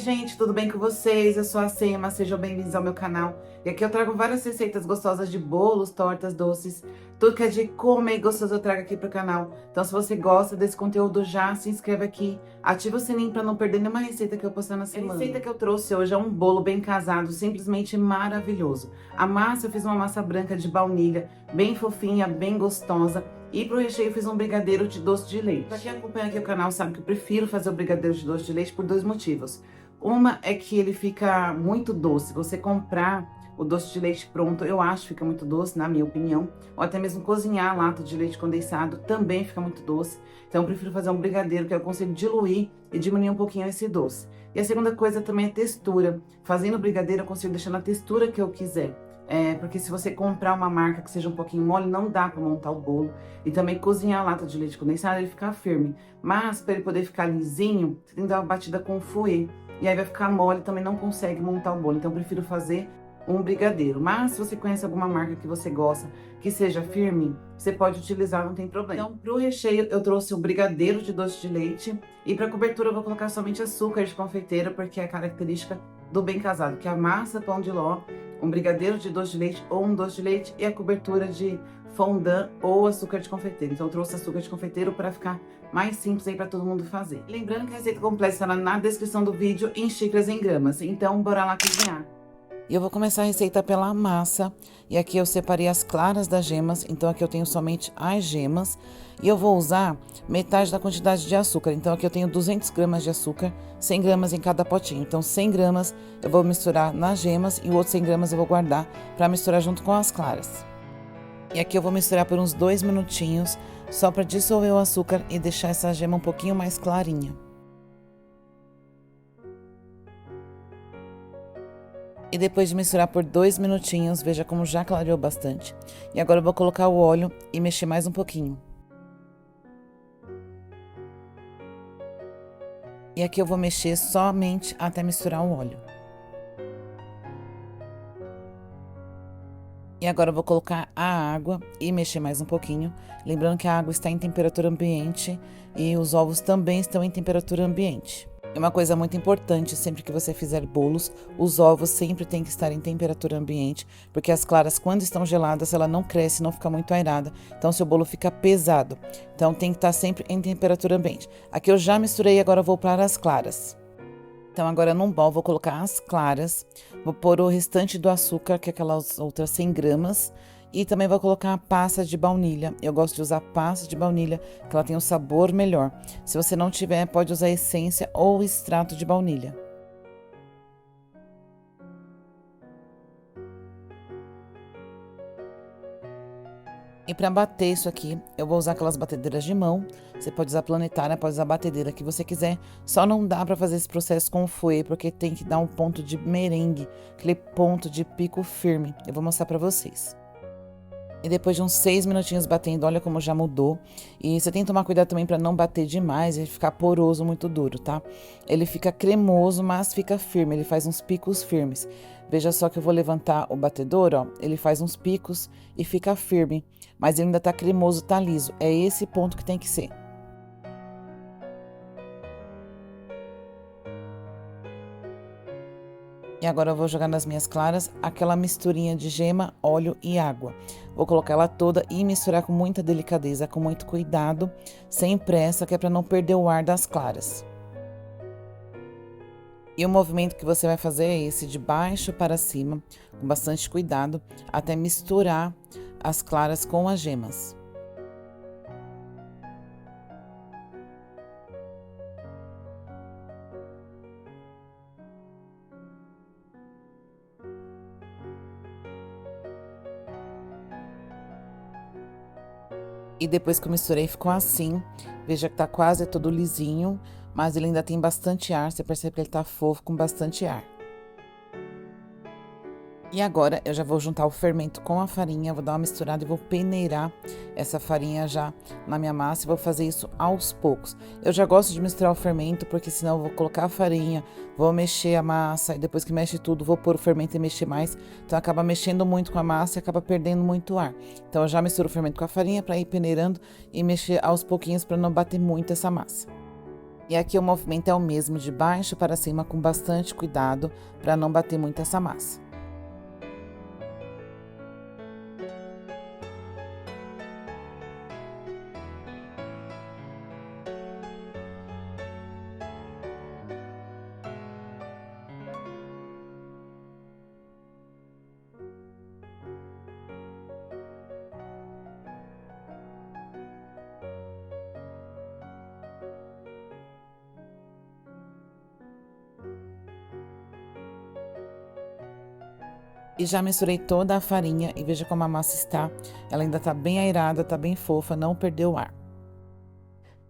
gente, tudo bem com vocês? Eu sou a Sema, sejam bem-vindos ao meu canal. E aqui eu trago várias receitas gostosas de bolos, tortas, doces, tudo que é de comer gostoso eu trago aqui pro canal. Então se você gosta desse conteúdo já, se inscreve aqui, ativa o sininho para não perder nenhuma receita que eu postar na semana. A receita que eu trouxe hoje é um bolo bem casado, simplesmente maravilhoso. A massa, eu fiz uma massa branca de baunilha, bem fofinha, bem gostosa. E pro recheio eu fiz um brigadeiro de doce de leite. Pra quem acompanha aqui o canal sabe que eu prefiro fazer o brigadeiro de doce de leite por dois motivos. Uma é que ele fica muito doce. Você comprar o doce de leite pronto, eu acho que fica muito doce, na minha opinião. Ou até mesmo cozinhar a lata de leite condensado também fica muito doce. Então eu prefiro fazer um brigadeiro que eu consigo diluir e diminuir um pouquinho esse doce. E a segunda coisa também é a textura. Fazendo o brigadeiro eu consigo deixar na textura que eu quiser. Porque se você comprar uma marca que seja um pouquinho mole, não dá para montar o bolo. E também cozinhar a lata de leite condensado, ele ficar firme. Mas para ele poder ficar lisinho, você tem que dar uma batida com fouet. E aí vai ficar mole, também não consegue montar o bolo. Então eu prefiro fazer um brigadeiro. Mas se você conhece alguma marca que você gosta, que seja firme, você pode utilizar, não tem problema. Então pro recheio eu trouxe um brigadeiro de doce de leite. E para cobertura eu vou colocar somente açúcar de confeiteira, porque é a característica do bem casado, que é a massa, pão de ló, um brigadeiro de doce de leite ou um doce de leite e a cobertura de fondant ou açúcar de confeiteiro. Então eu trouxe açúcar de confeiteiro para ficar mais simples aí para todo mundo fazer. Lembrando que a receita completa está na descrição do vídeo em xícaras e em gramas. Então bora lá cozinhar. E eu vou começar a receita pela massa. E aqui eu separei as claras das gemas. Então aqui eu tenho somente as gemas. E eu vou usar metade da quantidade de açúcar. Então aqui eu tenho 200 gramas de açúcar, 100 gramas em cada potinho. Então 100 gramas eu vou misturar nas gemas e o outro 100 gramas eu vou guardar para misturar junto com as claras. E aqui eu vou misturar por uns 2 minutinhos, só para dissolver o açúcar e deixar essa gema um pouquinho mais clarinha. E depois de misturar por 2 minutinhos, veja como já clareou bastante. E agora eu vou colocar o óleo e mexer mais um pouquinho. E aqui eu vou mexer somente até misturar o óleo. E agora eu vou colocar a água e mexer mais um pouquinho. Lembrando que a água está em temperatura ambiente e os ovos também estão em temperatura ambiente. E uma coisa muito importante, sempre que você fizer bolos, os ovos sempre têm que estar em temperatura ambiente, porque as claras, quando estão geladas, ela não cresce, não fica muito aerada, então seu bolo fica pesado. Então tem que estar sempre em temperatura ambiente. Aqui eu já misturei, agora eu vou para as claras. Então agora num bol vou colocar as claras, vou pôr o restante do açúcar, que é aquelas outras 100 gramas, e também vou colocar a pasta de baunilha. Eu gosto de usar pasta de baunilha, que ela tem um sabor melhor. Se você não tiver, pode usar essência ou extrato de baunilha. E para bater isso aqui, eu vou usar aquelas batedeiras de mão. Você pode usar planetária, pode usar a batedeira que você quiser. Só não dá para fazer esse processo com o fouet, porque tem que dar um ponto de merengue, aquele ponto de pico firme. Eu vou mostrar para vocês. E depois de uns 6 minutinhos batendo, olha como já mudou. E você tem que tomar cuidado também para não bater demais e ficar poroso, muito duro, tá? Ele fica cremoso, mas fica firme, ele faz uns picos firmes. Veja só que eu vou levantar o batedor, ó, ele faz uns picos e fica firme. Mas ele ainda tá cremoso, tá liso. É esse ponto que tem que ser. E agora eu vou jogar nas minhas claras aquela misturinha de gema, óleo e água. Vou colocar ela toda e misturar com muita delicadeza, com muito cuidado, sem pressa, que é para não perder o ar das claras. E o movimento que você vai fazer é esse, de baixo para cima, com bastante cuidado, até misturar as claras com as gemas. E depois que eu misturei, ficou assim. Veja que tá quase todo lisinho, mas ele ainda tem bastante ar. Você percebe que ele tá fofo, com bastante ar. E agora eu já vou juntar o fermento com a farinha, vou dar uma misturada e vou peneirar essa farinha já na minha massa e vou fazer isso aos poucos. Eu já gosto de misturar o fermento, porque senão eu vou colocar a farinha, vou mexer a massa e depois que mexe tudo, vou pôr o fermento e mexer mais. Então acaba mexendo muito com a massa e acaba perdendo muito ar. Então eu já misturo o fermento com a farinha para ir peneirando e mexer aos pouquinhos para não bater muito essa massa. E aqui o movimento é o mesmo, de baixo para cima, com bastante cuidado para não bater muito essa massa. E já misturei toda a farinha e veja como a massa está. Ela ainda tá bem airada, tá bem fofa, não perdeu o ar.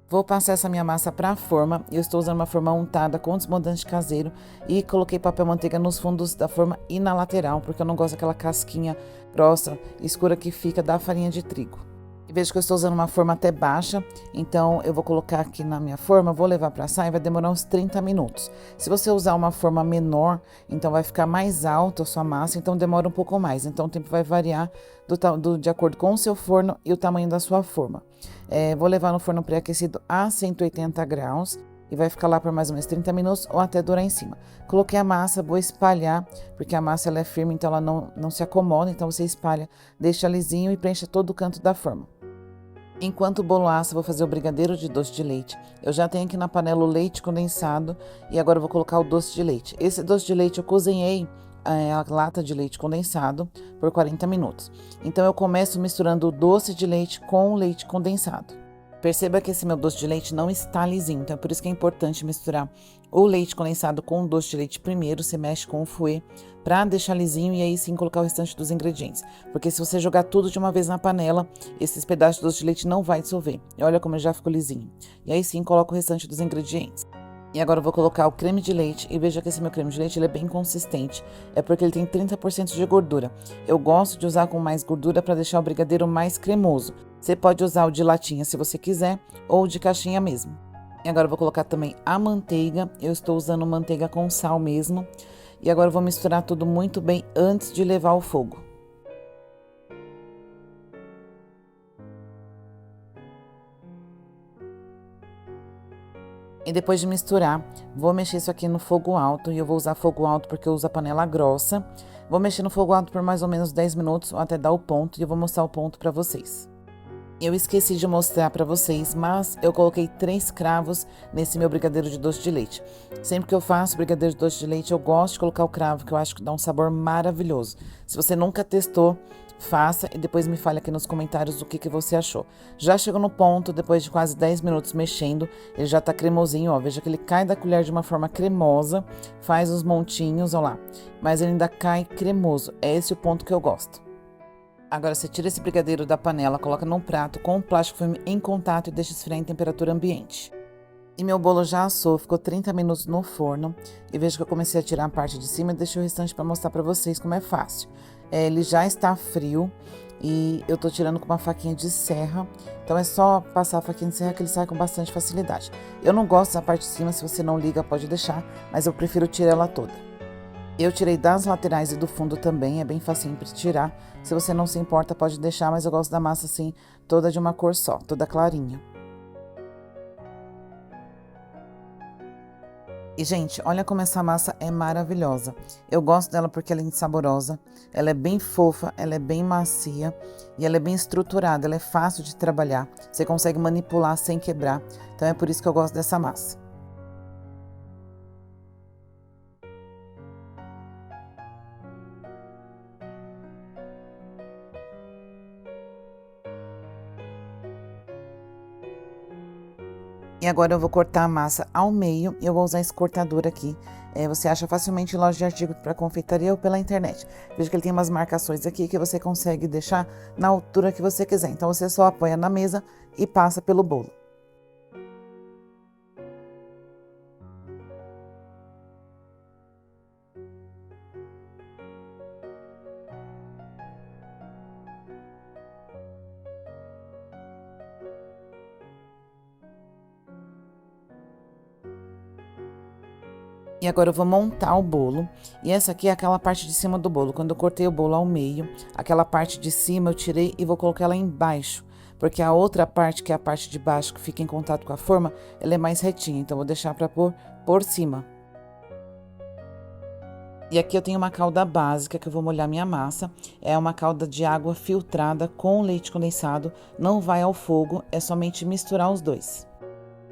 Vou passar essa minha massa para a forma. Eu estou usando uma forma untada com desmontante caseiro e coloquei papel manteiga nos fundos da forma e na lateral, porque eu não gosto daquela casquinha grossa, escura que fica da farinha de trigo. E veja que eu estou usando uma forma até baixa, então eu vou colocar aqui na minha forma, vou levar para assar e vai demorar uns 30 minutos. Se você usar uma forma menor, então vai ficar mais alta a sua massa, então demora um pouco mais. Então o tempo vai variar de acordo com o seu forno e o tamanho da sua forma. Vou levar no forno pré-aquecido a 180 graus. E vai ficar lá por mais ou menos 30 minutos ou até dourar em cima. Coloquei a massa, vou espalhar, porque a massa ela é firme, então ela não se acomoda. Então você espalha, deixa lisinho e preencha todo o canto da forma. Enquanto o bolo assa, vou fazer o brigadeiro de doce de leite. Eu já tenho aqui na panela o leite condensado e agora eu vou colocar o doce de leite. Esse doce de leite eu cozinhei a lata de leite condensado por 40 minutos. Então eu começo misturando o doce de leite com o leite condensado. Perceba que esse meu doce de leite não está lisinho, então é por isso que é importante misturar o leite condensado com o doce de leite primeiro. Você mexe com o fouet para deixar lisinho e aí sim colocar o restante dos ingredientes. Porque se você jogar tudo de uma vez na panela, esses pedaços de doce de leite não vai dissolver. E olha como já ficou lisinho. E aí sim coloca o restante dos ingredientes. E agora eu vou colocar o creme de leite e veja que esse meu creme de leite ele é bem consistente. É porque ele tem 30% de gordura. Eu gosto de usar com mais gordura para deixar o brigadeiro mais cremoso. Você pode usar o de latinha se você quiser ou de caixinha mesmo. E agora eu vou colocar também a manteiga. Eu estou usando manteiga com sal mesmo. E agora eu vou misturar tudo muito bem antes de levar ao fogo. E depois de misturar, vou mexer isso aqui no fogo alto. E eu vou usar fogo alto porque eu uso a panela grossa. Vou mexer no fogo alto por mais ou menos 10 minutos ou até dar o ponto. E eu vou mostrar o ponto para vocês. Eu esqueci de mostrar para vocês, mas eu coloquei 3 cravos nesse meu brigadeiro de doce de leite. Sempre que eu faço brigadeiro de doce de leite, eu gosto de colocar o cravo, que eu acho que dá um sabor maravilhoso. Se você nunca testou, faça e depois me fale aqui nos comentários o que você achou. Já chegou no ponto, depois de quase 10 minutos mexendo, ele já tá cremosinho, ó. Veja que ele cai da colher de uma forma cremosa, faz os montinhos, ó lá. Mas ele ainda cai cremoso, é esse o ponto que eu gosto. Agora você tira esse brigadeiro da panela, coloca num prato com o plástico filme em contato e deixa esfriar em temperatura ambiente. E meu bolo já assou, ficou 30 minutos no forno. E veja que eu comecei a tirar a parte de cima e deixei o restante para mostrar para vocês como é fácil. Ele já está frio e eu tô tirando com uma faquinha de serra. Então é só passar a faquinha de serra que ele sai com bastante facilidade. Eu não gosto da parte de cima, se você não liga pode deixar, mas eu prefiro tirar ela toda. Eu tirei das laterais e do fundo também, é bem facinho para tirar. Se você não se importa, pode deixar, mas eu gosto da massa assim, toda de uma cor só, toda clarinha. E, gente, olha como essa massa é maravilhosa. Eu gosto dela porque ela é saborosa, ela é bem fofa, ela é bem macia e ela é bem estruturada, ela é fácil de trabalhar. Você consegue manipular sem quebrar, então é por isso que eu gosto dessa massa. E agora eu vou cortar a massa ao meio e eu vou usar esse cortador aqui. Você acha facilmente em loja de artigos para confeitaria ou pela internet. Veja que ele tem umas marcações aqui que você consegue deixar na altura que você quiser. Então você só apoia na mesa e passa pelo bolo. E agora eu vou montar o bolo. E essa aqui é aquela parte de cima do bolo. Quando eu cortei o bolo ao meio, aquela parte de cima eu tirei e vou colocar ela embaixo. porque a outra parte, que é a parte de baixo que fica em contato com a forma, ela é mais retinha, então vou deixar para pôr por cima. E aqui eu tenho uma calda básica que eu vou molhar minha massa. É uma calda de água filtrada com leite condensado. Não vai ao fogo, é somente misturar os dois.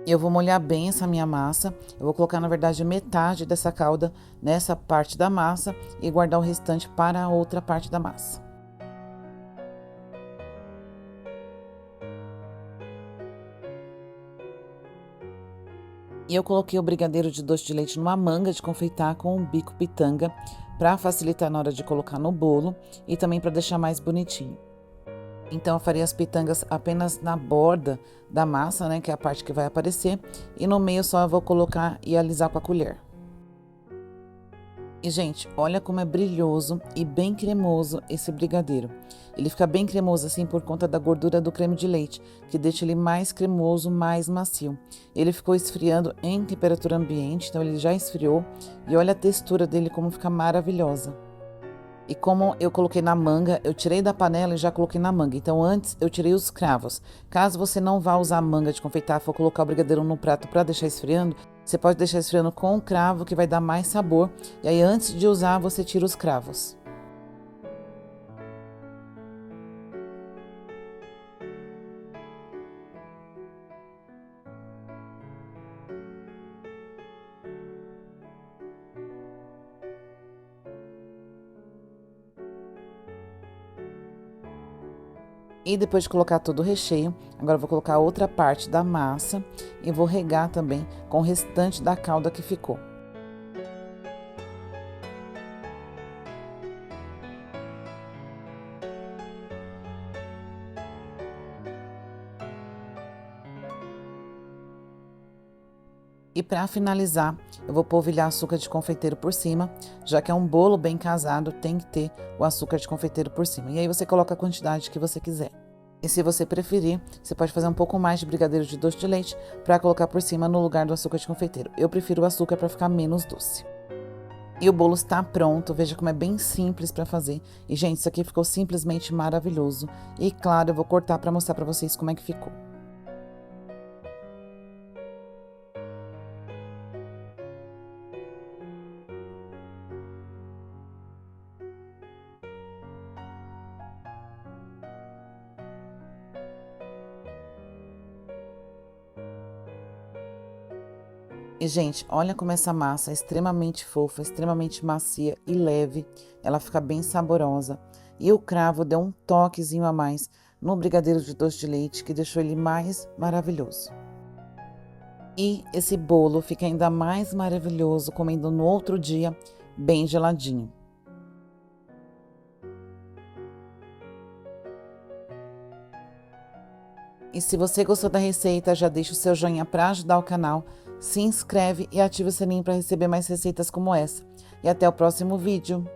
Eu vou molhar bem essa minha massa. Eu vou colocar, na verdade, metade dessa calda nessa parte da massa e guardar o restante para a outra parte da massa. E eu coloquei o brigadeiro de doce de leite numa manga de confeitar com um bico pitanga para facilitar na hora de colocar no bolo e também para deixar mais bonitinho. Então eu farei as pitangas apenas na borda da massa, né, que é a parte que vai aparecer, e no meio só eu vou colocar e alisar com a colher. E, gente, olha como é brilhoso e bem cremoso esse brigadeiro. Ele fica bem cremoso assim por conta da gordura do creme de leite, que deixa ele mais cremoso, mais macio. Ele ficou esfriando em temperatura ambiente, então ele já esfriou. E olha a textura dele como fica maravilhosa. E como eu coloquei na manga, eu tirei da panela e já coloquei na manga. Então antes eu tirei os cravos. Caso você não vá usar manga de confeitar, for colocar o brigadeiro no prato para deixar esfriando, você pode deixar esfriando com o cravo, que vai dar mais sabor. E aí antes de usar, você tira os cravos. E depois de colocar todo o recheio, agora eu vou colocar outra parte da massa e vou regar também com o restante da calda que ficou. E para finalizar, eu vou polvilhar açúcar de confeiteiro por cima, já que é um bolo bem casado, tem que ter o açúcar de confeiteiro por cima. E aí você coloca a quantidade que você quiser. E se você preferir, você pode fazer um pouco mais de brigadeiro de doce de leite para colocar por cima no lugar do açúcar de confeiteiro. Eu prefiro o açúcar para ficar menos doce. E o bolo está pronto, veja como é bem simples para fazer. E, gente, isso aqui ficou simplesmente maravilhoso. E, claro, eu vou cortar para mostrar para vocês como é que ficou. E, gente, olha como essa massa é extremamente fofa, extremamente macia e leve. Ela fica bem saborosa. E o cravo deu um toquezinho a mais no brigadeiro de doce de leite, que deixou ele mais maravilhoso. E esse bolo fica ainda mais maravilhoso comendo no outro dia, bem geladinho. E se você gostou da receita, já deixa o seu joinha para ajudar o canal, se inscreve e ativa o sininho para receber mais receitas como essa. E até o próximo vídeo.